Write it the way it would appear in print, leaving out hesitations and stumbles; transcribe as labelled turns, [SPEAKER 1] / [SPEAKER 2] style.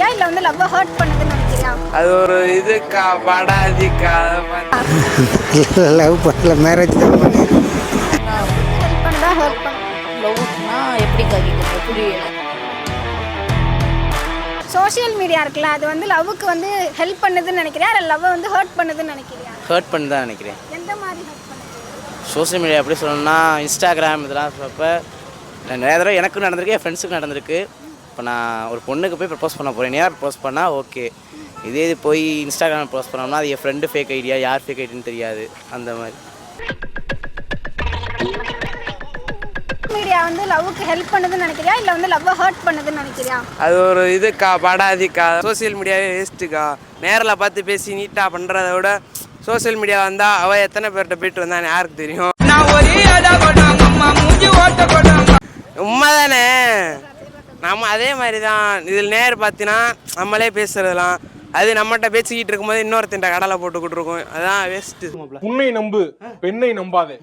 [SPEAKER 1] நினைக்கிறியா இல்ல வந்து லவ் ஹர்ட் பண்ணுதுன்னு நினைக்கிறியா?
[SPEAKER 2] அது ஒரு இதுக்கா படாதிக்கா
[SPEAKER 3] லவ் பண்ணல, மேரேஜ் தான் பண்ணிருக்கேன்.
[SPEAKER 1] ஹெல்ப் பண்ணதா ஹர்ட் பண்ண?
[SPEAKER 4] லவ்னா எப்படி கேட்குறது புரியல.
[SPEAKER 1] சோஷியல் மீடியா இருக்குல்ல, அது வந்து லவ்வுக்கு வந்து ஹெல்ப் பண்ணுதுன்னு நினைக்கிறியா இல்ல லவ் வந்து ஹர்ட் பண்ணுதுன்னு நினைக்கிறியா?
[SPEAKER 5] ஹர்ட் பண்ணி தான் நினைக்கிறேன்.
[SPEAKER 1] எந்த மாதிரி ஹர்ட் பண்ணுது?
[SPEAKER 5] சோஷியல் மீடியா எப்படி சொல்லணும்னா இன்ஸ்டாகிராம் இதெல்லாம் சொல்கிறப்ப நிறைய தடவை எனக்கும் நடந்திருக்கு, என் ஃப்ரெண்ட்ஸுக்கும் நடந்திருக்கு. இப்போ நான் ஒரு பொண்ணுக்கு போய் ப்ரப்போஸ் பண்ண போகிறேன், நேராக ப்ரப்போஸ் பண்ணால் ஓகே. இதே இது போய் இன்ஸ்டாகிராம் ப்ரப்போஸ் பண்ணோம்னா அது என் ஃப்ரெண்டு ஃபேக் ஐடியா, யார் ஃபேக் ஐடின்னு தெரியாது. அந்த மாதிரி
[SPEAKER 1] மீடியா வந்து லவ்வுக்கு ஹெல்ப் பண்ணுதுன்னு நினைக்கிறியா இல்ல வந்து லவ் ஹர்ட் பண்ணுதுன்னு நினைக்கிறியா?
[SPEAKER 2] அது ஒரு இதுக்கா படாதிக்கா. சோசியல் மீடியாவே வேஸ்ட்டுக்கா. நேரில் பார்த்து பேசி நீட்டாக பண்ணுறத விட சோசியல் மீடியா வந்தால் அவள் எத்தனை பேர்கிட்ட போயிட்டு வந்தான்னு யாருக்கு தெரியும்? உண்மைதானே. நம்ம அதே மாதிரி தான் இதில் நேர் பார்த்தீங்கன்னா நம்மளே பேசுறதெல்லாம், அது நம்மகிட்ட பேசிக்கிட்டு இருக்கும்போது இன்னொருத்தன் கடலை போட்டுக்கிட்டு இருக்கோம். அதான் வேஸ்ட்டு.
[SPEAKER 6] உன்னை நம்பு, பெண்ணை நம்பாதே.